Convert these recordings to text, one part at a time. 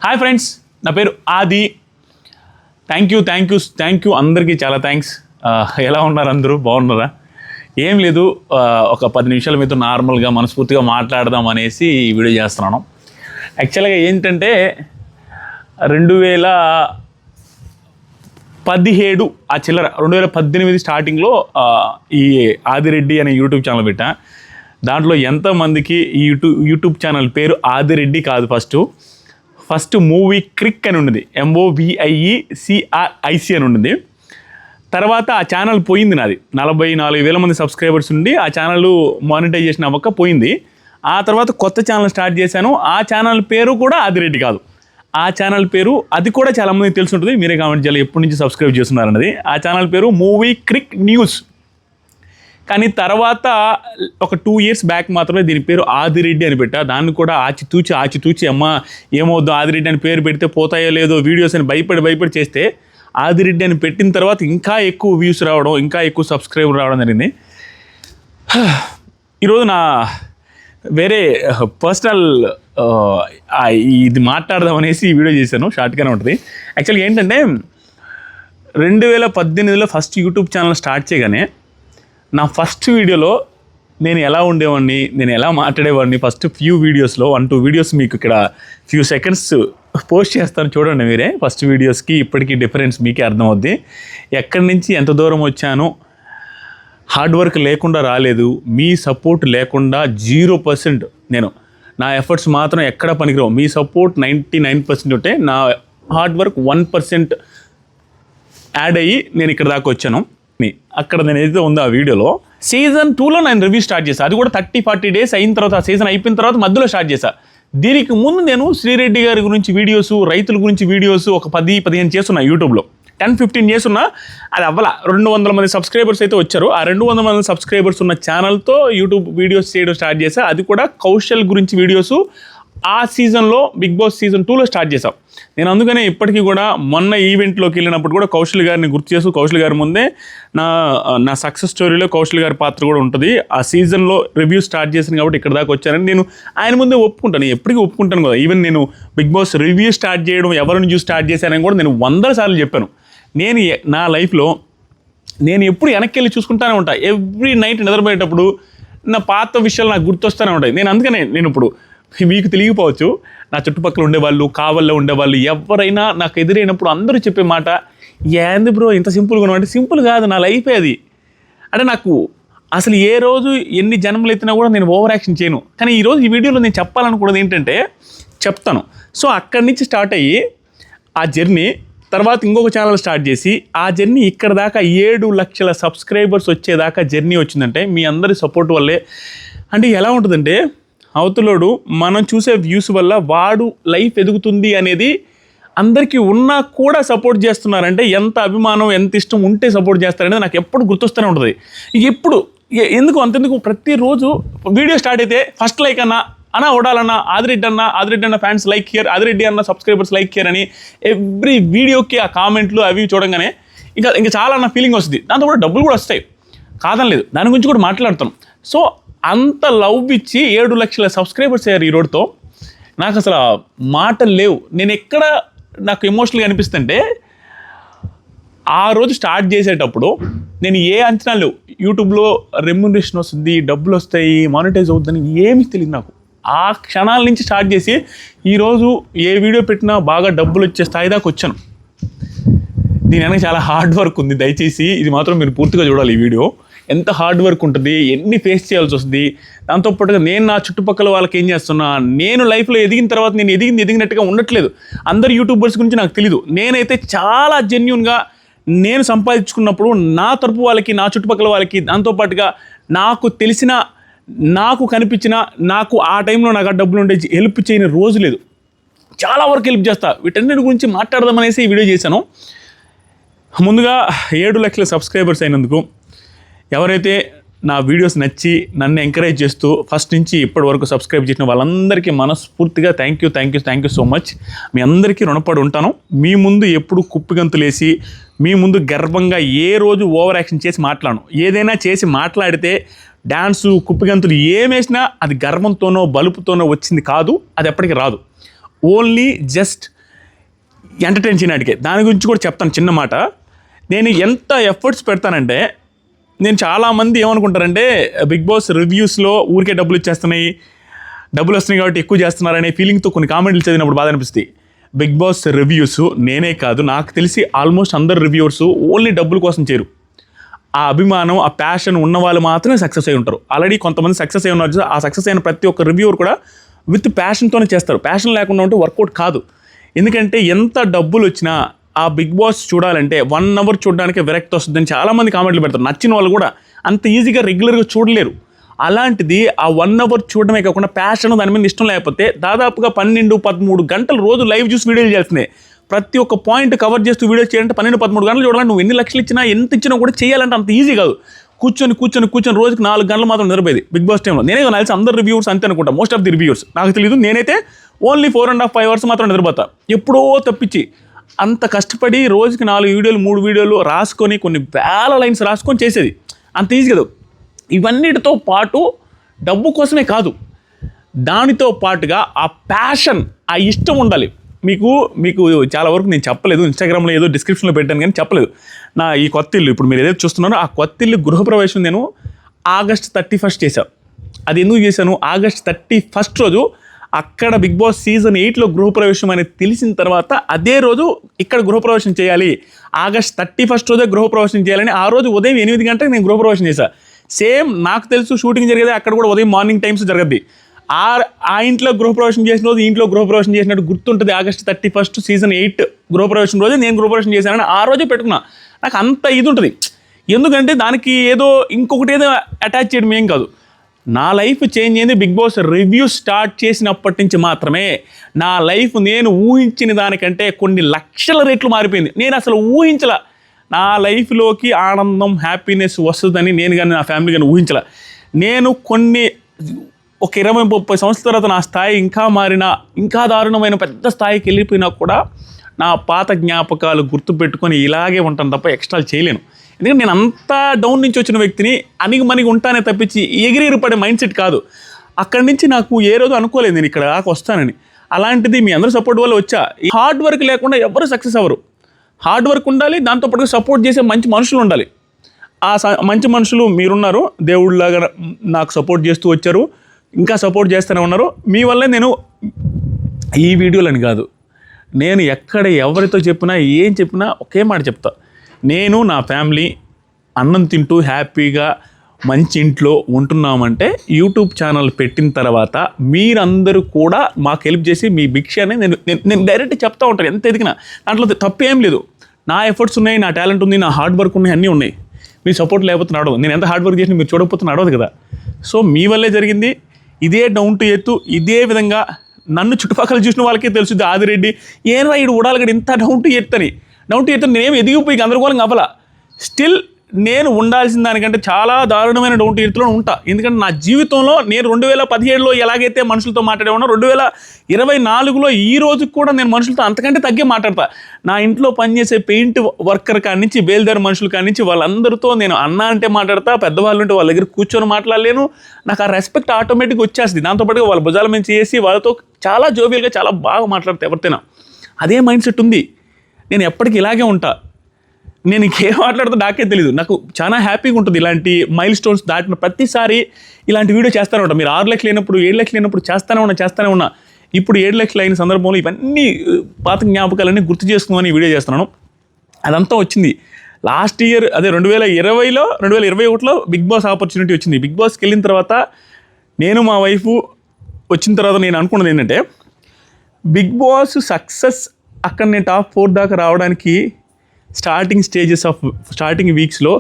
Hi friends, నా పేరు ఆది. థ్యాంక్ యూ అందరికీ చాలా థ్యాంక్స్. ఎలా ఉన్నారు? అందరూ బాగున్నారా? ఏం లేదు, ఒక 10 నిమిషాల మీతో నార్మల్గా మనస్ఫూర్తిగా మాట్లాడదాం అనేసి ఈ వీడియో చేస్తున్నాను. యాక్చువల్గా ఏంటంటే 2017 ఆ చిల్లర 2018 స్టార్టింగ్లో ఈ ఆదిరెడ్డి అనే యూట్యూబ్ ఛానల్ పెట్టా. దాంట్లో ఎంతమందికి ఈ యూట్యూబ్ ఛానల్ పేరు ఆదిరెడ్డి కాదు, ఫస్ట్ మూవీ క్రిక్ అని ఉన్నది, MOVIECRIC అని ఉన్నది. తర్వాత ఆ ఛానల్ పోయింది. నాది 44,000 మంది సబ్స్క్రైబర్స్ ఉండి ఆ ఛానల్ మానిటైజేషన్ అవ్వక పోయింది. ఆ తర్వాత కొత్త ఛానల్ స్టార్ట్ చేశాను. ఆ ఛానల్ పేరు కూడా ఆదిరెడ్డి కాదు. ఆ ఛానల్ పేరు అది కూడా చాలామందికి తెలిసి ఉంటుంది, మీరే కామెంట్ చేయాలి ఎప్పటి నుంచి సబ్స్క్రైబ్ చేస్తున్నారన్నది. ఆ ఛానల్ పేరు మూవీ క్రిక్ న్యూస్. కానీ తర్వాత ఒక 2 years బ్యాక్ మాత్రమే దీని పేరు ఆదిరెడ్డి అని పెట్టా. దాన్ని కూడా ఆచితూచి అమ్మ ఏమవుద్దు ఆదిరెడ్డి అని పేరు పెడితే పోతాయో లేదో వీడియోస్ అని భయపడి చేస్తే ఆదిరెడ్డి అని పెట్టిన తర్వాత ఇంకా ఎక్కువ వ్యూస్ రావడం, ఇంకా ఎక్కువ సబ్స్క్రైబర్ రావడం జరిగింది. ఈరోజు నా వేరే పర్సనల్ ఇది మాట్లాడదాం అనేసి ఈ వీడియో చేశాను. షార్ట్గానే ఉంటుంది. యాక్చువల్గా ఏంటంటే 2018లో ఫస్ట్ యూట్యూబ్ ఛానల్ స్టార్ట్ చేయగానే నా ఫస్ట్ వీడియోలో నేను ఎలా ఉండేవాడిని, నేను ఎలా మాట్లాడేవాడిని, ఫస్ట్ ఫ్యూ వీడియోస్లో 1-2 వీడియోస్ మీకు ఇక్కడ ఫ్యూ సెకండ్స్ పోస్ట్ చేస్తాను, చూడండి మీరే. ఫస్ట్ వీడియోస్కి ఇప్పటికీ డిఫరెన్స్ మీకే అర్థమవుద్ది. ఎక్కడి నుంచి ఎంత దూరం వచ్చానో, హార్డ్ వర్క్ లేకుండా రాలేదు, మీ సపోర్ట్ లేకుండా 0%. నా ఎఫర్ట్స్ మాత్రం ఎక్కడ పనికిరావు. మీ సపోర్ట్ 99% ఉంటే నా హార్డ్ వర్క్ 1% యాడ్ అయ్యి నేను ఇక్కడ దాకా వచ్చాను. అక్కడ నేను ఏదైతే ఉందో ఆ వీడియోలో సీజన్ 2లో నేను రివ్యూ స్టార్ట్ చేశాను. అది కూడా 30-40 days అయిన తర్వాత, ఆ సీజన్ అయిపోయిన తర్వాత మధ్యలో స్టార్ట్ చేశాను. దీనికి ముందు నేను శ్రీరెడ్డి గారి గురించి వీడియోస్, రైతుల గురించి వీడియోస్ ఒక 10-15 చేస్తున్నా యూట్యూబ్లో. 10-15 చేస్తున్నా, అది అవ్వాల. 200 మంది సబ్స్క్రైబర్స్ అయితే వచ్చారు. ఆ 200 మంది సబ్స్క్రైబర్స్ ఉన్న ఛానల్తో యూట్యూబ్ వీడియోస్ చేయడం స్టార్ట్ చేశా. అది కూడా కౌశల్ గురించి వీడియోస్ ఆ సీజన్లో బిగ్ బాస్ సీజన్ 2లో స్టార్ట్ చేశాం. నేను అందుకనే ఇప్పటికీ కూడా మొన్న ఈవెంట్లోకి వెళ్ళినప్పుడు కూడా కౌశల్ గారిని గుర్తు చేస్తూ, కౌశల్ గారి ముందే నా సక్సెస్ స్టోరీలో కౌశల్ గారి పాత్ర కూడా ఉంటుంది. ఆ సీజన్లో రివ్యూ స్టార్ట్ చేశాను కాబట్టి ఇక్కడ దాకా వచ్చానని నేను ఆయన ముందే ఒప్పుకుంటాను, ఎప్పటికీ ఒప్పుకుంటాను కదా. ఈవెన్ నేను బిగ్ బాస్ రివ్యూ స్టార్ట్ చేయడం, ఎవరిని చూసి స్టార్ట్ చేశానని కూడా నేను 100 సార్లు చెప్పాను. నేను నా లైఫ్లో నేను ఎప్పుడు వెనక్కి వెళ్ళి చూసుకుంటానే ఉంటాను. ఎవ్రీ నైట్ నిద్రపోయేటప్పుడు నా పాత విషయాలు నాకు గుర్తొస్తూనే ఉంటాయి. నేను అందుకనే నేను ఇప్పుడు మీకు తెలియకపోవచ్చు, నా చుట్టుపక్కల ఉండేవాళ్ళు, కావల్లో ఉండేవాళ్ళు ఎవరైనా నాకు ఎదురైనప్పుడు అందరూ చెప్పే మాట, ఏంది బ్రో ఇంత సింపుల్గా ఉన్నావు అంటే, సింపుల్ కాదు, నా లైఫే అది. అంటే నాకు అసలు ఏ రోజు ఎన్ని జన్మలు ఎత్తినా కూడా నేను ఓవర్ యాక్షన్ చేయను. కానీ ఈరోజు ఈ వీడియోలో నేను చెప్పాలనుకున్నది ఏంటంటే చెప్తాను. సో అక్కడి నుంచి స్టార్ట్ అయ్యి ఆ జర్నీ, తర్వాత ఇంకొక ఛానల్ స్టార్ట్ చేసి ఆ జర్నీ ఇక్కడ దాకా 7 లక్షల సబ్స్క్రైబర్స్ వచ్చేదాకా జర్నీ వచ్చిందంటే మీ అందరి సపోర్ట్ వల్లే. అంటే ఎలా ఉంటుందంటే, అవతలోడు మనం చూసే వ్యూస్ వల్ల వాడు లైఫ్ ఎదుగుతుంది అనేది అందరికీ ఉన్నా కూడా సపోర్ట్ చేస్తున్నారంటే ఎంత అభిమానం, ఎంత ఇష్టం ఉంటే సపోర్ట్ చేస్తారనేది నాకు ఎప్పుడు గుర్తొస్తూనే ఉంటుంది. ఎప్పుడు అంతెందుకు ప్రతిరోజు వీడియో స్టార్ట్ అయితే ఫస్ట్ లైక్ అన్నా ఓడాలన్నా ఆదిరెడ్డి అన్న ఫ్యాన్స్ లైక్ హియర్, ఆదిరెడ్డి అన్న సబ్స్క్రైబర్స్ లైక్ హియర్ అని ఎవ్రీ వీడియోకి ఆ కామెంట్లు అవి చూడంగానే ఇంకా చాలా నా ఫీలింగ్ వస్తుంది. దాంతో కూడా డబ్బులు కూడా వస్తాయి, కాదనలేదు, దాని గురించి కూడా మాట్లాడతాం. సో అంత లవ్ ఇచ్చి 7 లక్షల సబ్స్క్రైబర్స్ అయ్యారు ఈ రోడ్తో. నాకు అసలు మాటలు లేవు. నేను ఎక్కడ నాకు ఎమోషనల్గా అనిపిస్తుంటే, ఆ రోజు స్టార్ట్ చేసేటప్పుడు నేను ఏ అంచనా లేవు, యూట్యూబ్లో రెమ్యునరేషన్ వస్తుంది, డబ్బులు వస్తాయి, మానిటైజ్ అవుతుందని ఏమీ తెలియదు నాకు. ఆ క్షణాల నుంచి స్టార్ట్ చేసి ఈరోజు ఏ వీడియో పెట్టినా బాగా డబ్బులు వచ్చే స్థాయి దాకా వచ్చాను. దీని వెనక చాలా హార్డ్ వర్క్ ఉంది. దయచేసి ఇది మాత్రం మీరు పూర్తిగా చూడాలి. ఈ వీడియో ఎంత హార్డ్ వర్క్ ఉంటుంది, ఎన్ని ఫేస్ చేయాల్సి వస్తుంది. దాంతోపాటుగా నేను నా చుట్టుపక్కల వాళ్ళకి ఏం చేస్తున్నా, నేను లైఫ్లో ఎదిగిన తర్వాత నేను ఎదిగినట్టుగా ఉండట్లేదు. అందరు యూట్యూబర్స్ గురించి నాకు తెలీదు. నేనైతే చాలా జెన్యూన్గా నేను సంపాదించుకున్నప్పుడు నా తరపు వాళ్ళకి, నా చుట్టుపక్కల వాళ్ళకి, దాంతోపాటుగా నాకు తెలిసిన, నాకు కనిపించిన, నాకు ఆ టైంలో నాకు ఆ డబ్బులు ఉండే హెల్ప్ చేయని రోజు లేదు. చాలా వరకు హెల్ప్ చేస్తా. వీటన్నిటి గురించి మాట్లాడదామనేసి ఈ వీడియో చేశాను. ముందుగా 7 లక్షల సబ్స్క్రైబర్స్ అయినందుకు, ఎవరైతే నా వీడియోస్ నచ్చి నన్ను ఎంకరేజ్ చేస్తూ ఫస్ట్ నుంచి ఇప్పటి వరకు సబ్స్క్రైబ్ చేసిన వాళ్ళందరికీ మనస్ఫూర్తిగా థ్యాంక్ యూ సో మచ్. మీ అందరికీ రుణపడి ఉంటాను. మీ ముందు ఎప్పుడు కుప్పిగంతులేసి, మీ ముందు గర్వంగా ఏ రోజు ఓవర్ యాక్షన్ చేసి మాట్లాడను. ఏదైనా చేసి మాట్లాడితే డ్యాన్సు, కుప్పిగంతులు ఏమేసినా అది గర్వంతోనో బలుపుతోనో వచ్చింది కాదు, అది ఎప్పటికీ రాదు. ఓన్లీ జస్ట్ ఎంటర్టైన్ చేయడానికి. దాని గురించి కూడా చెప్తాను చిన్న మాట. నేను ఎంత ఎఫర్ట్స్ పెడతానంటే, నేను చాలామంది ఏమనుకుంటారంటే బిగ్ బాస్ రివ్యూస్లో ఊరికే డబ్బులు ఇచ్చేస్తున్నాయి, డబ్బులు వస్తున్నాయి కాబట్టి ఎక్కువ చేస్తున్నారనే ఫీలింగ్తో కొన్ని కామెంట్లు చదివినప్పుడు బాధ అనిపిస్తుంది. బిగ్ బాస్ రివ్యూస్ నేనే కాదు, నాకు తెలిసి ఆల్మోస్ట్ అందరు రివ్యూవర్స్ ఓన్లీ డబ్బుల కోసం చేరు. ఆ అభిమానం, ఆ ప్యాషన్ ఉన్న వాళ్ళు మాత్రమే సక్సెస్ అయి ఉంటారు. ఆల్రెడీ కొంతమంది సక్సెస్ అయి ఉన్నారు. ఆ సక్సెస్ అయిన ప్రతి ఒక్క రివ్యూవర్ కూడా విత్ ప్యాషన్తోనే చేస్తారు. ప్యాషన్ లేకుండా ఉంటే వర్కౌట్ కాదు. ఎందుకంటే ఎంత డబ్బులు వచ్చినా ఆ బిగ్ బాస్ చూడాలంటే 1 hour చూడడానికి విరక్తి వస్తుందని చాలామంది కామెంట్లు పెడతారు. నచ్చిన వాళ్ళు కూడా అంత ఈజీగా రెగ్యులర్గా చూడలేరు. అలాంటిది ఆ 1 hour చూడడమే కాకుండా ప్యాషన్, దాని మీద ఇష్టం లేకపోతే దాదాపుగా 12-13 గంటలు రోజు లైవ్ చూసి వీడియోలు చేస్తున్నాయి. ప్రతి ఒక్క పాయింట్ కవర్ చేస్తూ వీడియోస్ చేయాలంటే 12-13 గంటలు చూడాలంటే నువ్వు ఎన్ని లక్షలు ఇచ్చినా ఎంత ఇచ్చినా కూడా చేయాలంటే అంత ఈజీ కాదు. కూర్చొని రోజుకి 4 గంటలు మాత్రం నిద్రపోయేది బిగ్ బాస్ టైంలో. నేనే కలిసి అందరు రివ్యూవర్స్ అంతే అనుకుంటా, మోస్ట్ ఆఫ్ ది రివ్యూవర్స్. నాకు తెలియదు, నేనైతే ఓన్లీ 4.5 hours మాత్రం నిద్రపోతా, ఎప్పుడో తప్పించి. అంత కష్టపడి రోజుకి 4 వీడియోలు 3 వీడియోలు రాసుకొని కొన్ని వేల లైన్స్ రాసుకొని చేసేది. అంత ఈజీ కదా. ఇవన్నిటితో పాటు డబ్బు కోసమే కాదు, దానితో పాటుగా ఆ ప్యాషన్, ఆ ఇష్టం ఉండాలి. మీకు చాలా వరకు నేను చెప్పలేదు, ఇన్స్టాగ్రామ్లో ఏదో డిస్క్రిప్షన్లో పెట్టాను కానీ చెప్పలేదు. నా ఈ కొత్త ఇల్లు ఇప్పుడు మీరు ఏదైతే చూస్తున్నారో ఆ కొత్త ఇల్లు గృహప్రవేశం నేను August 31 చేశాను. అది ఎందుకు చేశాను? August 31 రోజు అక్కడ బిగ్ బాస్ సీజన్ 8లో గృహప్రవేశం అనేది తెలిసిన తర్వాత అదే రోజు ఇక్కడ గృహప్రవేశం చేయాలి, August 31 రోజే గృహప్రవేశం చేయాలని ఆ రోజు ఉదయం 8 గంటలకు నేను గృహప్రవేశం చేశాను. సేమ్ నాకు తెలుసు షూటింగ్ జరిగేది అక్కడ కూడా ఉదయం మార్నింగ్ టైమ్స్ జరగద్ది. ఆ ఇంట్లో గృహప్రవేశం చేసిన రోజు ఇంట్లో గృహప్రవేశం చేసినట్టు గుర్తుంటుంది. August 31 సీజన్ 8 గృహప్రవేశం రోజే నేను గృహప్రవేశం చేశానని ఆ రోజే పెట్టుకున్నా. నాకు అంత ఇది ఉంటుంది. ఎందుకంటే దానికి ఏదో ఇంకొకటి ఏదో అటాచ్ చేయడం ఏం కాదు. నా లైఫ్ చేంజ్ అయింది బిగ్ బాస్ రివ్యూ స్టార్ట్ చేసినప్పటి నుంచి మాత్రమే. నా లైఫ్ నేను ఊహించిన దానికంటే కొన్ని లక్షల రెట్లు మారిపోయింది. నేను అసలు ఊహించలా నా లైఫ్లోకి ఆనందం, హ్యాపీనెస్ వస్తుందని నేను కానీ నా ఫ్యామిలీ కానీ ఊహించలా. నేను ఒక 20-30 సంవత్సరాల తర్వాత నా స్థాయి ఇంకా మారినా, ఇంకా దారుణమైన పెద్ద స్థాయికి వెళ్ళిపోయినా కూడా నా పాత జ్ఞాపకాలు గుర్తుపెట్టుకొని ఇలాగే ఉంటాను తప్ప ఎక్స్ట్రాలు చేయలేను. ఎందుకంటే నేను అంతా డౌన్ నుంచి వచ్చిన వ్యక్తిని, అణిగి ఉంటానే తప్పించి ఎగిరి పడే మైండ్ సెట్ కాదు. అక్కడి నుంచి నాకు ఏ రోజు అనుకోలేదు నేను ఇక్కడ దాకా వస్తానని. అలాంటిది మీ అందరూ సపోర్ట్ వల్ల వచ్చా. ఈ హార్డ్ వర్క్ లేకుండా ఎవరు సక్సెస్ అవ్వరు. హార్డ్ వర్క్ ఉండాలి, దాంతోపాటుగా సపోర్ట్ చేసే మంచి మనుషులు ఉండాలి. ఆ మంచి మనుషులు మీరున్నారు, దేవుళ్ళలాగా నాకు సపోర్ట్ చేస్తూ వచ్చారు, ఇంకా సపోర్ట్ చేస్తూనే ఉన్నారు. మీ వల్లే నేను ఈ వీడియోలని కాదు, నేను ఎక్కడ ఎవరితో చెప్పినా ఏం చెప్పినా ఒకే మాట చెప్తా. నేను నా ఫ్యామిలీ అన్నం తింటూ హ్యాపీగా మంచి ఇంట్లో ఉంటున్నామంటే యూట్యూబ్ ఛానల్ పెట్టిన తర్వాత మీరందరూ కూడా మాకు హెల్ప్ చేసి మీ భిక్షని నేను డైరెక్ట్ చెప్తా ఉంటాను. ఎంత ఎదిగినా దాంట్లో తప్పేం లేదు. నా ఎఫర్ట్స్ ఉన్నాయి, నా టాలెంట్ ఉంది, నా హార్డ్ వర్క్ ఉన్నాయి, అన్నీ ఉన్నాయి. మీ సపోర్ట్ లేకపోతే నడవదు. నేను ఎంత హార్డ్ వర్క్ చేసినా మీరు చూడకపోతే నడవదు కదా. సో మీ వల్లే జరిగింది. ఇదే డౌన్ టు ఎర్త్, ఇదే విధంగా నన్ను చుట్టుపక్కల చూసిన వాళ్ళకే తెలుస్తుంది ఆదిరెడ్డి ఏనా ఇడు ఉడాలగడ ఇంత డౌన్ టు ఎర్త్ అని. నేనేం ఎదిగిపోయి గందరగోళంగా అవ్వాల. స్టిల్ నేను ఉండాల్సిన దానికంటే చాలా దారుణమైన డౌన్ టు ఎర్త్లో ఉంటా. ఎందుకంటే నా జీవితంలో నేను 2017లో ఎలాగైతే మనుషులతో మాట్లాడేవానో 2024లో ఈ రోజుకి కూడా నేను మనుషులతో అంతకంటే తగ్గే మాట్లాడతా. నా ఇంట్లో పనిచేసే పెయింట్ వర్కర్ కాడి నుంచి బేల్దారి మనుషుల కాడి నుంచి వాళ్ళందరితో నేను అన్న అంటే మాట్లాడతా. పెద్దవాళ్ళు ఉంటే వాళ్ళ దగ్గర కూర్చొని మాట్లాడలేను. నాకు ఆ రెస్పెక్ట్ ఆటోమేటిక్గా వచ్చేస్తుంది. దాంతోపాటుగా వాళ్ళ భుజాల మీద చేసి వాళ్ళతో చాలా జోవియల్గా చాలా బాగా మాట్లాడతా ఎవరితోనా. అదే మైండ్ సెట్ ఉంది. నేను ఎప్పటికీ ఇలాగే ఉంటా. నేను ఇంకేం మాట్లాడుతూ నాకే తెలీదు. నాకు చాలా హ్యాపీగా ఉంటుంది. ఇలాంటి మైల్ స్టోన్స్ దాటిన ప్రతిసారి ఇలాంటి వీడియో చేస్తూనే ఉంటాను. మీరు 6 లక్షలు లేనప్పుడు 7 లక్షలు లేనప్పుడు చేస్తూనే ఉన్నా. ఇప్పుడు 7 లక్షలు అయిన సందర్భంలో ఇవన్నీ పాత జ్ఞాపకాలన్నీ గుర్తు చేసుకుని వీడియో చేస్తున్నాను. అదంతా వచ్చింది లాస్ట్ ఇయర్, అదే 2021లో బిగ్ బాస్ ఆపర్చునిటీ వచ్చింది. బిగ్ బాస్కి వెళ్ళిన తర్వాత నేను మా వైఫ్ వచ్చిన తర్వాత నేను అనుకున్నది ఏంటంటే, బిగ్ బాస్ సక్సెస్ అక్కడ నేను టాప్ 4 దాకా రావడానికి స్టార్టింగ్ వీక్స్లో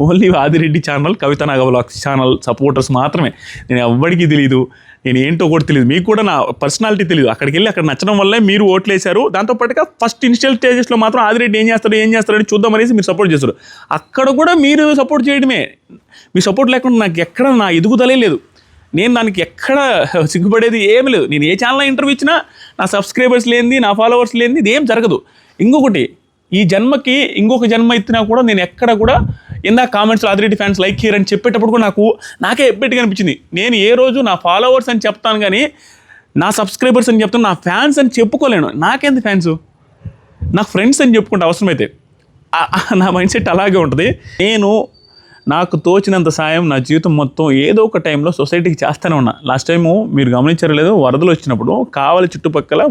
ఓన్లీ ఆదిరెడ్డి ఛానల్, కవిత నాగవ్లాగ్స్ ఛానల్ సపోర్టర్స్ మాత్రమే. నేను ఎవ్వడికి తెలియదు, నేను ఏంటో కూడా తెలియదు, మీకు కూడా నా పర్సనాలిటీ తెలియదు. అక్కడికి వెళ్ళి అక్కడ నచ్చడం వల్లే మీరు ఓట్లు వేశారు. దాంతోపాటుగా ఫస్ట్ ఇనిషియల్ స్టేజెస్లో మాత్రం ఆదిరెడ్డి ఏం చేస్తాడని చూద్దామనేసి మీరు సపోర్ట్ చేస్తారు. అక్కడ కూడా మీరు సపోర్ట్ చేయడమే. మీ సపోర్ట్ లేకుండా నాకు ఎక్కడ నా ఎదుగుదలే లేదు. నేను దానికి ఎక్కడ సిగ్గుపడేది ఏమి లేదు. నేను ఏ ఛానల్లో ఇంటర్వ్యూ ఇచ్చినా నా సబ్స్క్రైబర్స్ లేనిది, నా ఫాలోవర్స్ లేనిది ఇది ఏం జరగదు. ఇంకొకటి, ఈ జన్మకి ఇంకొక జన్మ ఎత్తినా కూడా నేను ఎక్కడ కూడా ఇందాక కామెంట్స్లో ఆదిరెడ్డి ఫ్యాన్స్ లైక్ చేయరు అని చెప్పేటప్పుడు కూడా నాకే ఎబ్బెట్టుగా అనిపించింది. నేను ఏ రోజు నా ఫాలోవర్స్ అని చెప్తాను కానీ నా సబ్స్క్రైబర్స్ అని చెప్తాను, నా ఫ్యాన్స్ అని చెప్పుకోలేను. నాకేంది ఫ్యాన్స్? నాకు ఫ్రెండ్స్ అని చెప్పుకుంటే అవసరమైతే నా మైండ్ సెట్ అలాగే ఉంటుంది. నేను నాకు తోచినంత సాయం నా జీవితం మొత్తం ఏదో ఒక టైంలో సొసైటీకి చేస్తూనే ఉన్నా. లాస్ట్ టైము మీరు గమనించారో లేదో, వరదలు వచ్చినప్పుడు కావలి చుట్టుపక్కల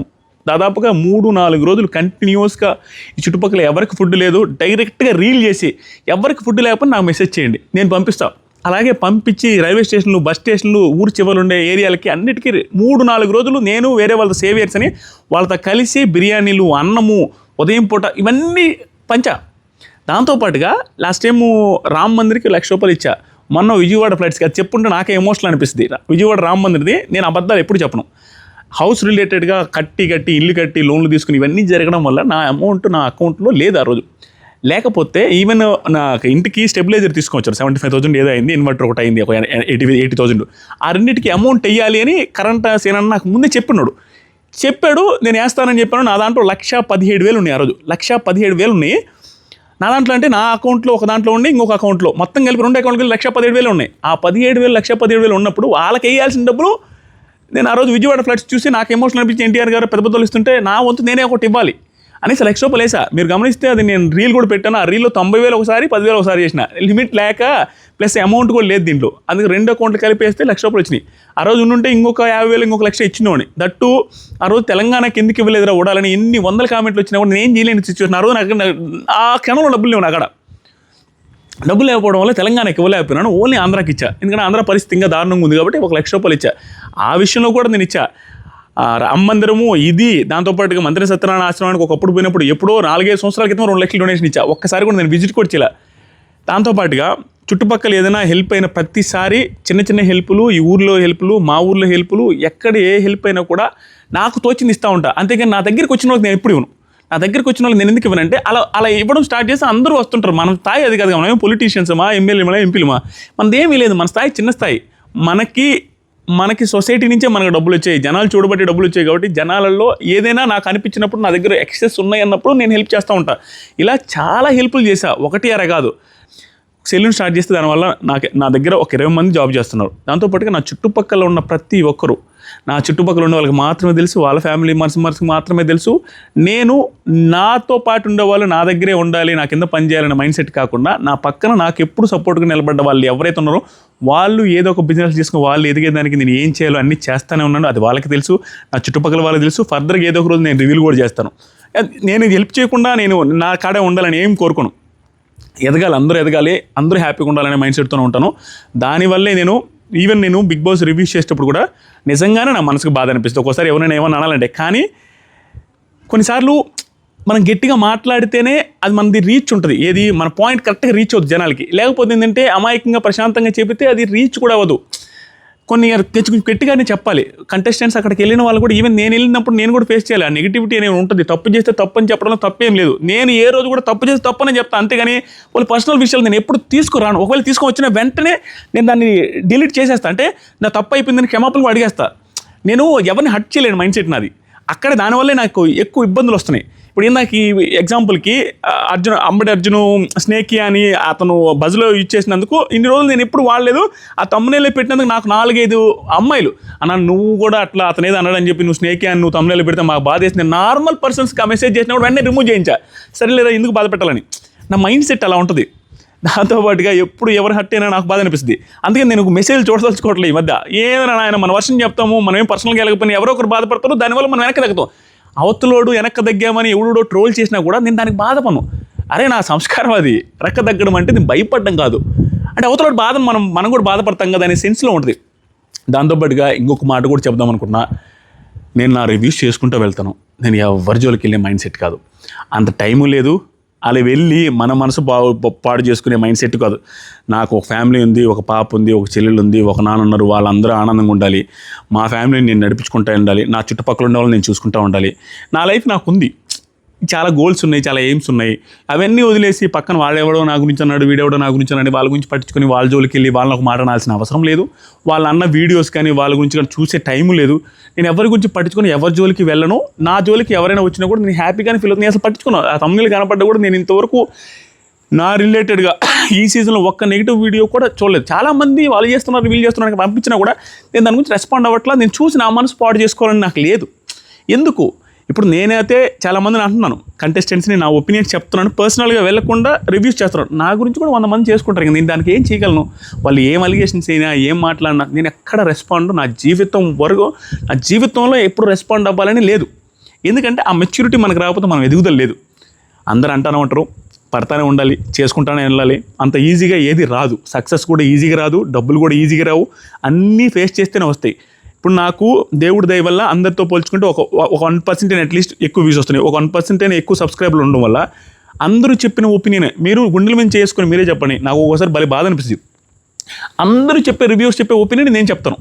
దాదాపుగా 3-4 రోజులు కంటిన్యూస్గా ఈ చుట్టుపక్కల ఎవరికి ఫుడ్ లేదు, డైరెక్ట్గా రీల్ చేసి ఎవరికి ఫుడ్ లేకపోతే నాకు మెసేజ్ చేయండి, నేను పంపిస్తాను. అలాగే పంపించి రైల్వే స్టేషన్లు, బస్ స్టేషన్లు, ఊరు చివరి ఉండే ఏరియాలకి అన్నిటికీ 3-4 రోజులు నేను వేరే వాళ్ళ సేవియర్స్ అని వాళ్ళతో కలిసి బిర్యానీలు, అన్నము, ఉదయం పూట ఇవన్నీ పంచా. దాంతోపాటుగా లాస్ట్ టైము రామ్ మందిర్కి 1,00,000 రూపాయలు ఇచ్చా. మొన్న విజయవాడ ఫ్లైట్స్కి అది చెప్పుంటే నాకే ఎమోషనల్ అనిపిస్తుంది. విజయవాడ రామ్ మందిర్ది నేను అబద్ధాలు ఎప్పుడు చెప్పను. హౌస్ రిలేటెడ్గా కట్టి ఇల్లు కట్టి లోన్లు తీసుకుని ఇవన్నీ జరగడం వల్ల నా అమౌంట్ నా అకౌంట్లో లేదు ఆ రోజు. లేకపోతే ఈవెన్ నాకు ఇంటికి స్టెబిలైజర్ తీసుకొచ్చారు 75,000 ఏదో అయింది, ఇన్వర్టర్ ఒకటి అయింది ఒక 80,000. ఆ రెండింటికి అమౌంట్ వేయాలి అని కరెంట్ సేనని నాకు ముందే చెప్పాడు. నేను వేస్తానని చెప్పాను. నా దాంట్లో 1,17,000 ఉన్నాయి. ఆ రోజు 1,17,000 ఉన్నాయి నా దాంట్లో. అంటే నా అకౌంట్లో ఒక దాంట్లో ఉండి ఇంకొక అకౌంట్లో మొత్తం కలిపి 2 అకౌంట్కి 1,17,000 ఉన్నాయి. ఆ 17,000 ఉన్నప్పుడు వాళ్ళకి వేయాల్సిన డబ్బులు నేను ఆ రోజు విజయవాడ ఫ్లైట్స్ చూసి నాకు ఎమోషనల్ అనిపించి ఎన్టీఆర్ గారు పెద్ద పెద్దలు ఇస్తుంటే నా వంతు నేనే ఒకటి ఇవ్వాలి అనేసి 1,00,000 రూపాయలు వేసా. మీరు గమనిస్తే అది నేను రీల్ కూడా పెట్టాను. ఆ రీల్లో 90,000 ఒకసారి, 10,000 ఒకసారి చేసిన. లిమిట్ లేక ప్లస్ అమౌంట్ కూడా లేదు దీంట్లో. అందుకే 2 అకౌంట్లు కలిపి వేస్తే 1,00,000 రూపాయలు వచ్చినాయి. ఆ రోజు ఉండుంటే ఇంకొక 50,000 ఇంకొక 1,00,000 ఇచ్చినోని. దట్టు ఆ రోజు తెలంగాణకి ఎందుకు ఇవ్వలేదురా ఓడాలని ఎన్ని వందల కామెంట్లు వచ్చినా కూడా నేను చేయలేని సిచ్యువేషన్. ఆ రోజు నాకు ఆ క్షణంలో డబ్బులు లేవు. అక్కడ డబ్బులు లేకపోవడం వల్ల తెలంగాణకి ఇవ్వలేకపోయినాను, ఓన్లీ ఆంధ్రాకి ఇచ్చా. ఎందుకంటే ఆంధ్ర పరిస్థితి ఇంకా దారుణంగా ఉంది కాబట్టి 1,00,000 రూపాయలు ఇచ్చా. ఆ విషయంలో కూడా నేను ఇచ్చా. రామ మందిరము ఇది, దాంతోపాటుగా మంత్రి సత్యనారాయణ ఆశ్రమానికి ఒకప్పుడు పోయినప్పుడు ఎప్పుడో 4-5 సంవత్సరాల క్రితం 2,00,000 డొనేషన్ ఇచ్చా. ఒక్కసారి కూడా నేను విజిట్ కూడా చేయలే. దాంతోపాటుగా చుట్టుపక్కల ఏదైనా హెల్ప్ అయిన ప్రతిసారి చిన్న హెల్పులు, ఈ ఊర్లో హెల్పులు, మా ఊర్లో హెల్పులు, ఎక్కడ ఏ హెల్ప్ అయినా కూడా నాకు తోచింది ఇస్తూ ఉంటా. అంతేగాని నా దగ్గరికి వచ్చిన వాళ్ళకి నేను ఎప్పుడు ఇవ్వను. నా దగ్గరికి వచ్చిన వాళ్ళు నేను ఎందుకు ఇవ్వనంటే అలా ఇవ్వడం స్టార్ట్ చేస్తే అందరూ వస్తుంటారు. మన స్థాయి అది కాదు. మనం పొలిటీషియన్స్మా, ఎమ్మెల్యేమా, ఎంపీలమా, మనదేమీ లేదు. మన స్థాయి చిన్న స్థాయి. మనకి సొసైటీ నుంచే మనకు డబ్బులు వచ్చాయి, జనాలు చూడబట్టి డబ్బులు వచ్చాయి. కాబట్టి జనాలలో ఏదైనా నాకు అనిపించినప్పుడు, నా దగ్గర ఎక్సెస్ ఉన్నాయి అన్నప్పుడు నేను హెల్ప్ చేస్తూ ఉంటాను. ఇలా చాలా హెల్ప్లు చేశా, ఒకటి అర కాదు. సెలూన్ స్టార్ట్ చేస్తే దానివల్ల నా దగ్గర ఒక 20 మంది జాబ్ చేస్తున్నారు. దాంతోపాటుగా నా చుట్టుపక్కల ఉన్న ప్రతి ఒక్కరు, నా చుట్టుపక్కల ఉన్న వాళ్ళకి మాత్రమే తెలుసు, వాళ్ళ ఫ్యామిలీ మెంబర్స్కి మాత్రమే తెలుసు. నేను నాతో పాటు ఉండేవాళ్ళు నా దగ్గరే ఉండాలి, నా కింద పని చేయాలనే మైండ్ సెట్ కాకుండా, నా పక్కన నాకు ఎప్పుడు సపోర్ట్గా నిలబడ్డ వాళ్ళు ఎవరైతే ఉన్నారో వాళ్ళు ఏదో ఒక బిజినెస్ చేసుకుని వాళ్ళు ఎదిగేదానికి నేను ఏం చేయాలో అన్నీ చేస్తూనే ఉన్నాను. అది వాళ్ళకి తెలుసు, నా చుట్టుపక్కల వాళ్ళకి తెలుసు. ఫర్దర్గా ఏదో ఒక రోజు నేను రివీల్ కూడా చేస్తాను. నేను హెల్ప్ చేయకుండా నేను నా కాడే ఉండాలని ఏం కోరుకోను. ఎదగాలి, అందరూ ఎదగాలి, అందరూ హ్యాపీగా ఉండాలనే మైండ్ సెట్తోనే ఉంటాను. దానివల్లే నేను బిగ్ బాస్ రివ్యూస్ చేసేటప్పుడు కూడా నిజంగానే నా మనసుకు బాధ అనిపిస్తుంది. ఒక్కోసారి ఎవరైనా ఏమన్నా అనాలంటే, కానీ కొన్నిసార్లు మనం గట్టిగా మాట్లాడితేనే అది మనది రీచ్ ఉంటుంది. ఏది మన పాయింట్ కరెక్ట్గా రీచ్ అవుతుంది జనాలకి. లేకపోతే ఏంటంటే అమాయకంగా ప్రశాంతంగా చెబితే అది రీచ్ కూడా అవ్వదు. కొన్ని కొంచెం గట్టిగానే చెప్పాలి. కంటెస్టెంట్స్ అక్కడికి వెళ్ళిన వాళ్ళు కూడా, ఈవెన్ నేను వెళ్ళినప్పుడు నేను కూడా ఫేస్ చేయాలి. ఆ నెగిటివిటీ అనేది ఉంటుంది. తప్పు చేస్తే తప్పు అని చెప్పడంలో తప్పేం లేదు. నేను ఏ రోజు కూడా తప్పు చేస్తే తప్పు అని చెప్తాను. అంతేగాని వాళ్ళు పర్సనల్ విషయాలు నేను ఎప్పుడు తీసుకురాను. ఒకవేళ తీసుకొని వచ్చిన వెంటనే నేను దాన్ని డిలీట్ చేసేస్తాను. అంటే నా తప్పు అయిపోయిందని క్షమాపణలు అడిగేస్తా. నేను ఎవరిని హర్ట్ చేయలేను మైండ్ సెట్ నాది. అక్కడ దానివల్లే నాకు ఎక్కువ ఇబ్బందులు వస్తున్నాయి. ఇప్పుడు నాకు ఈ ఎగ్జాంపుల్కి అంబటి అర్జును స్నేకి అని అతను బజ్లో యూజ్ చేసినందుకు ఇన్ని రోజులు నేను ఎప్పుడు వాడలేదు. ఆ తమ్మునేలో పెట్టినందుకు నాకు 4-5 అమ్మాయిలు అన్న నువ్వు కూడా అట్లా అతను ఏదో అన్నాడని చెప్పి నువ్వు స్నేకి అని నువ్వు తమ్మునేలో పెడితే మాకు బాధ వేసి నేను నార్మల్ పర్సన్స్కి ఆ మెసేజ్ చేసినప్పుడు వెంటనే రిమూవ్ చేయించా. సరేలేదా ఎందుకు బాధ పెట్టాలని. నా మైండ్ సెట్ అలా ఉంటుంది. దాంతోపాటుగా ఎప్పుడు ఎవరు హర్ట్ అయినా నాకు బాధ అనిపిస్తుంది. అందుకని నేను మెసేజ్ చూడదలుచుకోవట్లేదు ఈ మధ్య. ఏదైనా ఆయన మన వర్షం చెప్తాము, మనం ఏం పర్సనల్గా వెళ్ళకపోయినా ఎవరో ఒకరు బాధపడతారు, దానివల్ల మనం వెనక్కి తగ్గుతాం. అవతలోడు వెనక్కి తగ్గామని ఎవడో ట్రోల్ చేసినా కూడా నేను దానికి బాధపడను. అరే నా సంస్కారం అది. రెక్క తగ్గడం అంటే నేను భయపడడం కాదు. అంటే అవతలోడు బాధను మనం కూడా బాధపడతాం కదా అనే సెన్స్లో ఉంటుంది. దాంతోపాటుగా ఇంకొక మాట కూడా చెప్దాం అనుకున్నా. నేను నా రివ్యూస్ చేసుకుంటూ వెళ్తాను. నేను ఎవరి జోలికి వెళ్ళే మైండ్ సెట్ కాదు. అంత టైము లేదు. అలా వెళ్ళి మన మనసు పాడు చేసుకునే మైండ్ సెట్ కాదు. నాకు ఒక ఫ్యామిలీ ఉంది, ఒక పాప ఉంది, ఒక చెల్లెలు ఉంది, ఒక నాన్న ఉన్నారు. వాళ్ళందరూ ఆనందంగా ఉండాలి. మా ఫ్యామిలీని నేను నడిపించుకుంటూ ఉండాలి. నా చుట్టుపక్కల ఉండే వాళ్ళని నేను చూసుకుంటూ ఉండాలి. నా లైఫ్ నాకు ఉంది. చాలా గోల్స్ ఉన్నాయి, చాలా ఎయిమ్స్ ఉన్నాయి. అవన్నీ వదిలేసి పక్కన వాడెవడో నా గురించి అన్నాడు, వీడెవడో నా గురించి అన్నాడు, వాళ్ళ గురించి పట్టించుకొని వాళ్ళ జోలికి వెళ్ళి వాళ్ళని ఒక మాట అనాల్సిన అవసరం లేదు. వాళ్ళ అన్న వీడియోస్ కానీ వాళ్ళ గురించి కానీ చూసే టైం లేదు. నేను ఎవరి గురించి పట్టించుకొని ఎవరి జోలికి వెళ్ళను. నా జోలికి ఎవరైనా వచ్చినా కూడా నేను హ్యాపీగానే ఫీల్ అవుతుంది. నేను అసలు పట్టించుకున్నాను. ఆ తమ్ముళ్ళు కనపడ్డా కూడా నేను ఇంతవరకు నా రిలేటెడ్గా ఈ సీజన్లో ఒక్క నెగిటివ్ వీడియో కూడా చూడలేదు. చాలామంది వాళ్ళు చేస్తున్నారు, వీళ్ళు చేస్తున్నారు పంపించినా కూడా నేను దాని గురించి రెస్పాండ్ అవ్వట్లా. నేను చూసి నా మనసు పాడు చేసుకోవాలని నాకు లేదు. ఎందుకు ఇప్పుడు నేనైతే చాలామందిని అంటున్నాను, కంటెస్టెంట్స్ని నా ఒపీనియన్స్ చెప్తున్నాను, పర్సనల్గా వెళ్ళకుండా రివ్యూస్ చేస్తున్నాను. నా గురించి కూడా 100 మంది చేసుకుంటారు. నేను దానికి ఏం చేయగలను? వాళ్ళు ఏం అలిగేషన్స్ అయినా ఏం మాట్లాడినా నేను ఎక్కడ రెస్పాండ్, నా జీవితంలో ఎప్పుడు రెస్పాండ్ అవ్వాలని లేదు. ఎందుకంటే ఆ మెచ్యూరిటీ మనకు రాకపోతే మనం ఎదుగుదల లేదు. అందరూ అంటానే ఉంటారు, పడతానే ఉండాలి, చేసుకుంటానే వెళ్ళాలి. అంత ఈజీగా ఏది రాదు. సక్సెస్ కూడా ఈజీగా రాదు, డబ్బులు కూడా ఈజీగా రావు. అన్నీ ఫేస్ చేస్తేనే వస్తాయి. ఇప్పుడు నాకు దేవుడి దయ వల్ల అందరితో పోల్చుకుంటే ఒక 1% అట్లీస్ట్ ఎక్కువ వ్యూస్ వస్తున్నాయి. ఒక 1% ఎక్కువ సబ్స్క్రైబర్లు ఉండడం వల్ల అందరూ చెప్పిన ఒపీనియన్ మీరు గుండెల మీద చేసుకొని మీరే చెప్పండి. నాకు ఒకసారి భలే బాధ అనిపిస్తుంది. అందరూ చెప్పే రివ్యూస్ చెప్పే ఒపీనియన్ నేను చెప్తాను,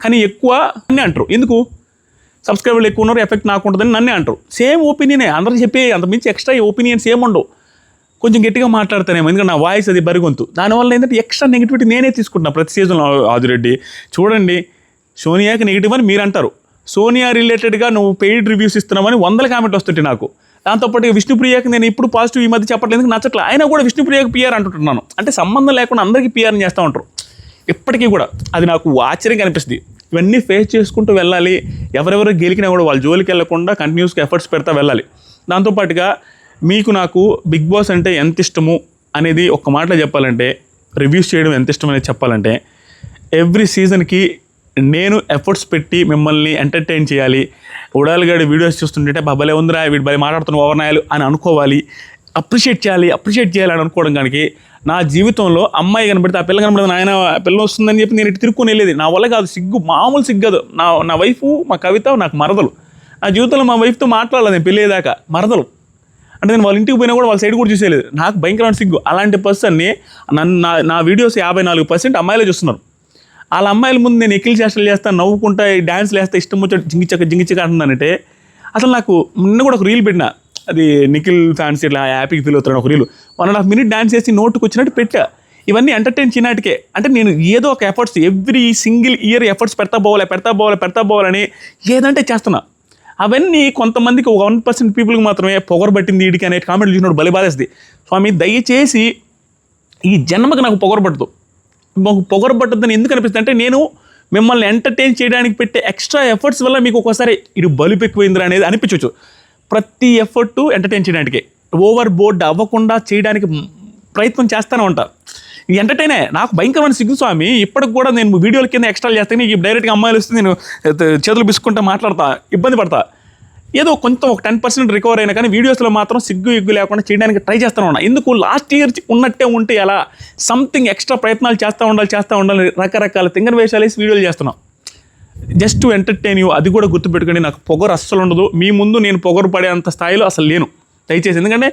కానీ ఎక్కువ నన్నే అంటారు. ఎందుకు? సబ్స్క్రైబర్లు ఎక్కువ ఉన్నారు, ఎఫెక్ట్ నాకు ఉంటుందని నన్నే అంటారు. సేమ్ ఒపీనియనే అందరూ చెప్పే, అంత మించి ఎక్స్ట్రా ఒపీనియన్స్ ఏముండవు. కొంచెం గట్టిగా మాట్లాడతానేమో, ఎందుకంటే నా వాయిస్ అది బరిగొంతు. దానివల్ల ఏంటంటే ఎక్స్ట్రా నెగిటివిటీ నేనే తీసుకుంటున్నా ప్రతి సీజన్లో. ఆదిరెడ్డి చూడండి, సోనియాకి నెగిటివ్ అని మీరు అంటారు, సోనియా రిలేటెడ్గా నువ్వు పెయిడ్ రివ్యూస్ ఇస్తున్నామని 100 కామెంట్ వస్తుంటే నాకు. దాంతోపాటు విష్ణుప్రియకి నేను ఇప్పుడు పాజిటివ్ ఈ మధ్య చెప్పట్లేదు, నచ్చట్లే. అయినా కూడా విష్ణుప్రియకి పిఆర్ అంటుంటున్నాను. అంటే సంబంధం లేకుండా అందరికీ పిఆర్ని చేస్తూ ఉంటారు ఎప్పటికీ కూడా. అది నాకు ఆశ్చర్యంగా అనిపిస్తుంది. ఇవన్నీ ఫేస్ చేసుకుంటూ వెళ్ళాలి. ఎవరెవరు గెలికినా కూడా వాళ్ళ జోలికి వెళ్ళకుండా కంటిన్యూస్గా ఎఫర్ట్స్ పెడతా వెళ్ళాలి. దాంతోపాటుగా మీకు నాకు బిగ్ బాస్ అంటే ఎంత ఇష్టము అనేది ఒక్క మాటలో చెప్పాలంటే, రివ్యూస్ చేయడం ఎంత ఇష్టం అనేది చెప్పాలంటే, ఎవ్రీ సీజన్కి నేను ఎఫర్ట్స్ పెట్టి మిమ్మల్ని ఎంటర్టైన్ చేయాలి. ఉడాలిగాడి వీడియోస్ చూస్తుంటే బాబాలే ఉందిరా, వీడు భలే మాట్లాడుతున్న ఓవర్నాయాలు అని అనుకోవాలి. అప్రిషియేట్ చేయాలి అని అనుకోవడం. కానీ నా జీవితంలో అమ్మాయి కనబడితే ఆ పిల్ల కనబడితే ఆయన పిల్ల వస్తుందని చెప్పి నేను ఇటు తిరుక్కొని వెళ్ళేది. నా వల్ల కాదు, సిగ్గు, మామూలు సిగ్గు కాదు. నా వైఫ్ మా కవిత నాకు మరదలు. నా జీవితంలో మా వైఫ్తో మాట్లాడలేదు నేను పెళ్ళేదాకా. మరదలు అంటే నేను వాళ్ళ ఇంటికి పోయినా కూడా వాళ్ళ సైడ్ కూడా చూసేలేదు. నాకు భయంకరమైన సిగ్గు. అలాంటి పర్సన్ని నా వీడియోస్ 54% అమ్మాయిలే చూస్తున్నారు. వాళ్ళ అమ్మాయిల ముందు నేను ఎక్కిలి చేష్టలు చేస్తాను, నవ్వుకుంటా, డ్యాన్స్లు వేస్తా, ఇష్టం వచ్చి జింగిచక్క అంటున్నానంటే అసలు నాకు నిన్న కూడా ఒక రీల్ పెట్టినా. అది నిఖిల్ ఫ్యాన్స్ ఇట్లా హ్యాపీకి ఫీల్ అవుతాను. ఒక రీల్ 1.5 minute డ్యాన్స్ చేసి నోటుకు వచ్చినట్టు పెట్టా. ఇవన్నీ ఎంటర్టైన్ చేయనాటికే. అంటే నేను ఏదో ఒక efforts every single year efforts పెడతా పోవాలని ఏదంటే చేస్తున్నా. అవన్నీ కొంతమందికి 1% పీపుల్కి మాత్రమే పొగరు పట్టింది వీడికి అనే కామెంట్లు చూసినప్పుడు భలే బాధేస్తుంది. స్వామి దయచేసి ఈ జన్మకి నాకు పొగరు పట్టదు. మాకు పొగరు పట్టద్దని ఎందుకు అనిపిస్తుంది అంటే, నేను మిమ్మల్ని ఎంటర్టైన్ చేయడానికి పెట్టే ఎక్స్ట్రా ఎఫర్ట్స్ వల్ల మీకు ఒక్కోసారి ఇది బలుపు ఎక్కువైందిరా అనేది అనిపించవచ్చు. ప్రతి ఎఫర్టు ఎంటర్టైన్ చేయడానికే, ఓవర్ బోర్డ్ అవ్వకుండా చేయడానికి ప్రయత్నం చేస్తూనే ఉంటా. ఇది ఎంటర్టైనే. నాకు భయంకరమైన సిగ్గు స్వామి. ఇప్పటికి కూడా నేను వీడియోల కింద ఎక్స్ట్రాలు చేస్తాను. ఈ డైరెక్ట్గా అమ్మాయిలు వస్తే నేను చేతులు బిసుకుంటా మాట్లాడతా, ఇబ్బంది పడతా. ఏదో కొంచెం ఒక 10% రికవర్ అయినా కానీ వీడియోస్లో మాత్రం సిగ్గు లేకుండా చేయడానికి ట్రై చేస్తూనే ఉన్నా. ఎందుకు? లాస్ట్ ఇయర్ ఉన్నట్టే ఉంటే ఎలా, సంథింగ్ ఎక్స్ట్రా ప్రయత్నాలు చేస్తూ ఉండాలి. రకరకాల తింగన వేషాలు వేసి వీడియోలు చేస్తున్నాం జస్ట్ టు ఎంటర్టైన్ యూ. అది కూడా గుర్తుపెట్టుకోండి, నాకు పొగరు అస్సలు ఉండదు. మీ ముందు నేను పొగరు పడే అంత స్థాయిలో అసలు లేను దయచేసి. ఎందుకంటే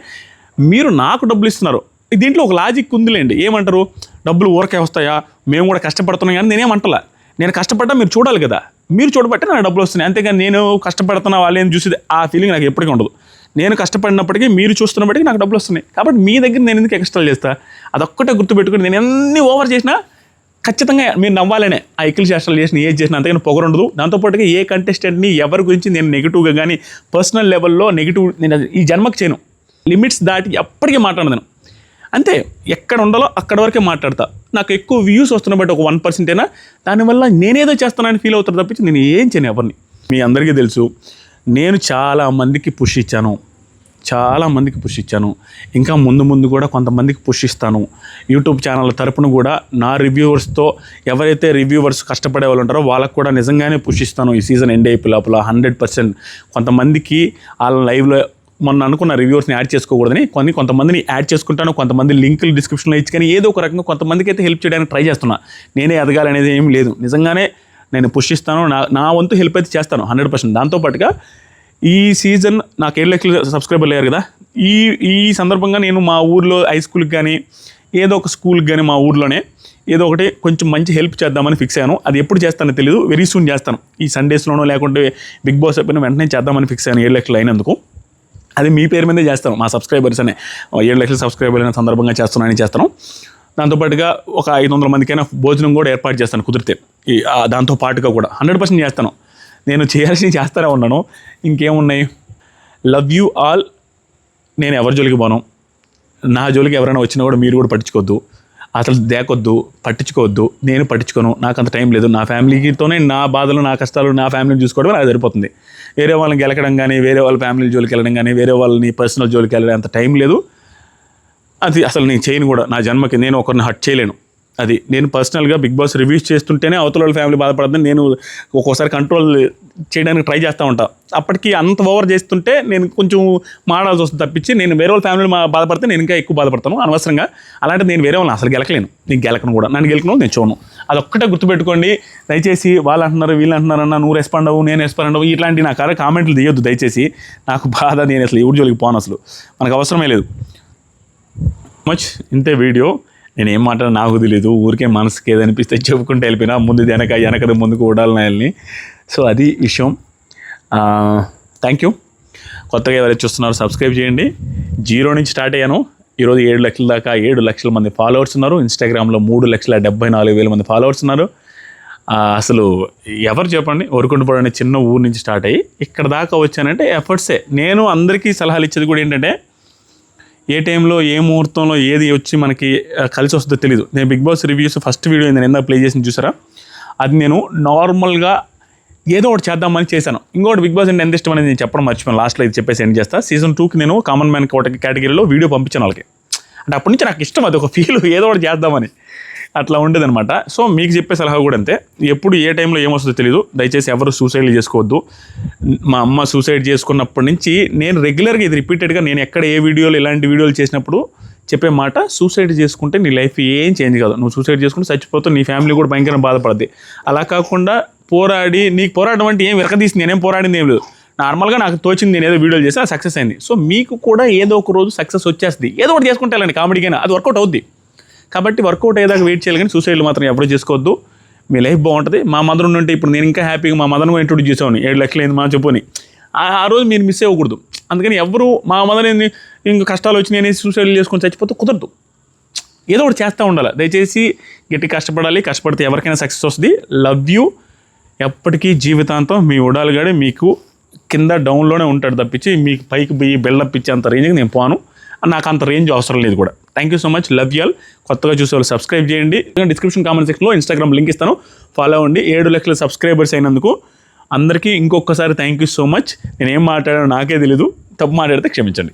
మీరు నాకు డబ్బులు ఇస్తున్నారు. దీంట్లో ఒక లాజిక్ ఉందిలేండి. ఏమంటారు, డబ్బులు ఊరకే వస్తాయా, మేము కూడా కష్టపడుతున్నాం కానీ నేనేమంటలా. నేను కష్టపడ్డా మీరు చూడాలి కదా, మీరు చూడబట్టే నాకు డబ్బులు వస్తున్నాయి. అంతేగాని నేను కష్టపడుతున్నా వాళ్ళేం చూసేది ఆ ఫీలింగ్ నాకు ఎప్పటికీ ఉండదు. నేను కష్టపడినప్పటికీ మీరు చూస్తున్నప్పటికీ నాకు డబ్బులు వస్తున్నాయి. కాబట్టి మీ దగ్గర నేను ఎందుకు ఎక్స్ట్రా చేస్తా? అదొక్కటే గుర్తుపెట్టుకుని, నేను ఎన్ని ఓవర్ చేసినా ఖచ్చితంగా మీరు నవ్వాలనే ఆ ఎక్కిలి చేష్టలు చేసిన ఏది చేసినా, అంతేగాని పొగరు ఉండదు. దాంతోపాటుగా ఏ కంటెస్టెంట్ని ఎవరి గురించి నేను నెగిటివ్గా కానీ పర్సనల్ లెవెల్లో నెగిటివ్ నేను ఈ జన్మకు చేయను. లిమిట్స్ దాటి ఎప్పటికీ మాట్లాడను. అంతే, ఎక్కడ ఉండాలో అక్కడ వరకే మాట్లాడతా. నాకు ఎక్కువ వ్యూస్ వస్తున్న బట్టి ఒక 1% అయినా దానివల్ల నేనేదో చేస్తానని ఫీల్ అవుతారు తప్పించి నేను ఏం చేయను ఎవరిని. మీ అందరికీ తెలుసు, నేను చాలామందికి పుష్ ఇచ్చాను. ఇంకా ముందు కూడా కొంతమందికి పుష్ ఇస్తాను. యూట్యూబ్ ఛానల్ తరపున కూడా నా రివ్యూవర్స్తో ఎవరైతే రివ్యూవర్స్ కష్టపడే వాళ్ళు ఉంటారో వాళ్ళకు కూడా నిజంగానే పుష్ ఇస్తాను. ఈ సీజన్ ఎండ్ అయిపోయి లోపల 100%. కొంతమందికి వాళ్ళ లైవ్లో మొన్న అనుకున్న రివ్యూవర్స్ని యాడ్ చేసుకోకూడదని కొంతమందిని యాడ్ చేసుకుంటాను. కొంతమంది లింకులు డిస్క్రిప్షన్లో ఇచ్చి కానీ ఏదో ఒక రకంగా కొంతమందికి అయితే హెల్ప్ చేయడానికి ట్రై చేస్తున్నా. నేనే ఎదగాలనేది ఏం లేదు. నిజంగానే నేను పుష్ ఇస్తాను. నా వంతు హెల్ప్ అయితే చేస్తాను 100%. దాంతోపాటుగా ఈ సీజన్ నాకు 7 లక్షల సబ్స్క్రైబర్లు అయ్యారు కదా, ఈ సందర్భంగా నేను మా ఊర్లో హై స్కూల్కి కానీ ఏదో ఒక స్కూల్కి కానీ మా ఊర్లోనే ఏదో ఒకటి కొంచెం మంచి హెల్ప్ చేద్దామని ఫిక్స్ అయ్యాను. అది ఎప్పుడు చేస్తానో తెలియదు, వెరీ సూన్ చేస్తాను. ఈ సండేస్లోనో లేకుంటే బిగ్ బాస్ అయిపోయిన వెంటనే చేద్దామని ఫిక్స్ అయ్యాను. 7 లక్షలు అయినందుకు అది మీ పేరు మీదే చేస్తాను. మా సబ్స్క్రైబర్స్ అనే 7 లక్షల సబ్స్క్రైబర్లు అయిన సందర్భంగా చేస్తాను. దాంతోపాటుగా ఒక 500 మందికైనా భోజనం కూడా ఏర్పాటు చేస్తాను కుదిరితే. దాంతోపాటుగా కూడా 100% చేస్తాను. నేను చేయాల్సినవి చేస్తూనే ఉన్నాను. ఇంకేమున్నాయి, లవ్ యూ ఆల్. నేను ఎవరి జోలికి పోను. నా జోలికి ఎవరైనా వచ్చినా కూడా మీరు కూడా పట్టించుకోవద్దు. అసలు దేకొద్దు, పట్టించుకోవద్దు, నేను పట్టించుకోను, నాకు అంత టైం లేదు, నా ఫ్యామిలీతోనే నా బాధలు, నా కష్టాలు, నా ఫ్యామిలీని చూసుకోవడం నాకు సరిపోతుంది. వేరే వాళ్ళని గెలకడం కానీ, వేరే వాళ్ళ ఫ్యామిలీ జోలికి వెళ్ళడం కానీ, వేరే వాళ్ళని పర్సనల్ జోలికి వెళ్ళడం అంత టైం లేదు. అది అసలు నేను చేయను కూడా. నా జన్మకి నేను ఒకరిని హర్ట్ చేయలేను. అది నేను పర్సనల్గా బిగ్ బాస్ రివ్యూస్ చేస్తుంటేనే అవతల వాళ్ళ ఫ్యామిలీ బాధపడుతుంది. నేను ఒక్కోసారి కంట్రోల్ చేయడానికి ట్రై చేస్తూ ఉంటాను. అప్పటికి అంత ఓవర్ చేస్తుంటే నేను కొంచెం మాడాల్సి వస్తుంది తప్పించి, నేను వేరే వాళ్ళ ఫ్యామిలీ బాధపడితే నేను ఇంకా ఎక్కువ బాధపడతాను అనవసరంగా. అలాంటి నేను వేరే వాళ్ళని అసలు గెలకలేను. నేను గెలకను కూడా. నన్ను గెలకను నేను చూడను. అదొక్కటే గుర్తుపెట్టుకోండి దయచేసి. వాళ్ళు అంటున్నారు, వీళ్ళు అంటున్నారు అన్న, నువ్వు రెస్పాండ్ అవ్వు, నేను రెస్పాండ్ అవ్వు, ఇట్లాంటి నాకు కామెంట్లు తీయొద్దు దయచేసి. నాకు బాధ. నేను అసలు ఎవరి జోలికి పోను. అసలు మనకు అవసరమే లేదు. మచ్ ఇంతే వీడియో. నేను ఏం మాట్లాడినా నాకు తెలియదు. ఊరికే మనసుకి ఏదనిపిస్తే చెప్పుకుంటూ వెళ్ళిపోయినా, ముందు వెనకది ముందుకు ఊడాలని. సో అది విషయం. Thank you. కొత్తగా ఎవరైతే చూస్తున్నారో సబ్స్క్రైబ్ చేయండి. 0 నుంచి స్టార్ట్ అయ్యాను. ఈరోజు 7 లక్షల దాకా 7 లక్షల మంది ఫాలోవర్స్ ఉన్నారు. ఇన్స్టాగ్రామ్లో 3,74,000 మంది ఫాలోవర్స్ ఉన్నారు. అసలు ఎవరు చెప్పండి, ఒరుకుంటపాడు అనే చిన్న ఊరు నుంచి స్టార్ట్ అయ్యి ఇక్కడ దాకా వచ్చానంటే ఎఫర్ట్సే. నేను అందరికీ సలహాలు ఇచ్చేది కూడా ఏంటంటే, ఏ టైంలో ఏ ముహూర్తంలో ఏది వచ్చి మనకి కలిసి వస్తుందో తెలీదు. నేను Bigg Boss reviews first video నేను ఎంత ప్లే చేసి చూసారా, అది నేను నార్మల్గా ఏదో ఒకటి చేద్దామని చేశాను. ఇంకోటి బిగ్ బాస్ అంటే ఎంత ఇష్టం అనేది నేను చెప్పడం మర్చిపోయాను. లాస్ట్లో ఇది చెప్పేసి ఎండ్ చేస్తా. సీజన్ 2కి నేను కామన్ మ్యాన్ కేటగిరీలో వీడియో పంపించాను వాళ్ళకి. అంటే అప్పటి నుంచి నాకు ఇష్టం, అది ఒక ఫీల్, ఏదో ఒకటి చేద్దామని అట్లా ఉండేదన్నమాట. సో మీకు చెప్పే సలహా కూడా అంతే. ఎప్పుడు ఏ టైంలో ఏమొస్తుందో తెలియదు. దయచేసి ఎవరు సూసైడ్లు చేసుకోవద్దు. మా అమ్మ సూసైడ్ చేసుకున్నప్పటి నుంచి నేను రెగ్యులర్గా ఇది రిపీటెడ్గా, నేను ఎక్కడ ఏ వీడియోలు ఇలాంటి వీడియోలు చేసినప్పుడు చెప్పే మాట, సూసైడ్ చేసుకుంటే నీ లైఫ్ ఏం చేంజ్ కాదు. నువ్వు సూసైడ్ చేసుకుంటే చచ్చిపోతావు, నీ ఫ్యామిలీ కూడా భయంకరంగా బాధపడుద్ది. అలా కాకుండా పోరాడి, నీకు పోరాటం అంటే ఏం వెరకదీసి నేనేం పోరాడింది ఏం లేదు. నార్మల్గా నాకు తోచింది నేను ఏదో వీడియోలు చేసి సక్సెస్ అయింది. సో మీకు కూడా ఏదో ఒక రోజు సక్సెస్ వచ్చేస్తుంది. ఏదో ఒకటి చేసుకుంటే వెళ్ళండి, కామెడీకైనా అది వర్కౌట్ అవుద్ది. కాబట్టి వర్కౌట్ అయ్యేదాకా వెయిట్ చేయాలి, కానీ సూసైడ్లు మాత్రం ఎవరు చేసుకోవద్దు. మీ లైఫ్ బాగుంటుంది. మా మదర్ ఉంటే ఇప్పుడు నేను ఇంకా హ్యాపీగా మా మదర్ని ఇంట్రొడ్యూస్ చేసాను. 7 లక్షలు అయింది మా చెప్పుని. ఆ రోజు మీరు మిస్ అవ్వకూడదు. అందుకని ఎవరు మా మదర్ ఏంది ఇంకా కష్టాలు వచ్చి నేను సూసైడ్లు చేసుకొని చచ్చిపోతే కుదరదు. ఏదో ఒకటి చేస్తూ ఉండాలి. దయచేసి గట్టి కష్టపడాలి. కష్టపడితే ఎవరికైనా సక్సెస్ వస్తుంది. Love you. ఎప్పటికీ జీవితాంతం మీ ఉడాలుగాడే మీకు కింద డౌన్లోనే ఉంటాడు తప్పించి మీకు పైకి పోయి బిల్డప్ ఇచ్చే అంత రేంజ్కి నేను పోను. నాకు అంత రేంజ్ అవసరం లేదు కూడా. Thank you so much. Love you all. కొత్తగా చూసే వాళ్ళు సబ్స్క్రైబ్ చేయండి. డిస్క్రిప్షన్ కామెంట్ సెక్షన్లో ఇన్స్టాగ్రామ్ లింక్ ఇస్తాను, ఫాలో అవ్వండి. 7 లక్షల సబ్స్క్రైబర్స్ అయినందుకు అందరికీ ఇంకొకసారి థ్యాంక్ యూ సో మచ్. నేను ఏం మాట్లాడానో నాకే తెలీదు. తప్పు మాట్లాడితే క్షమించండి.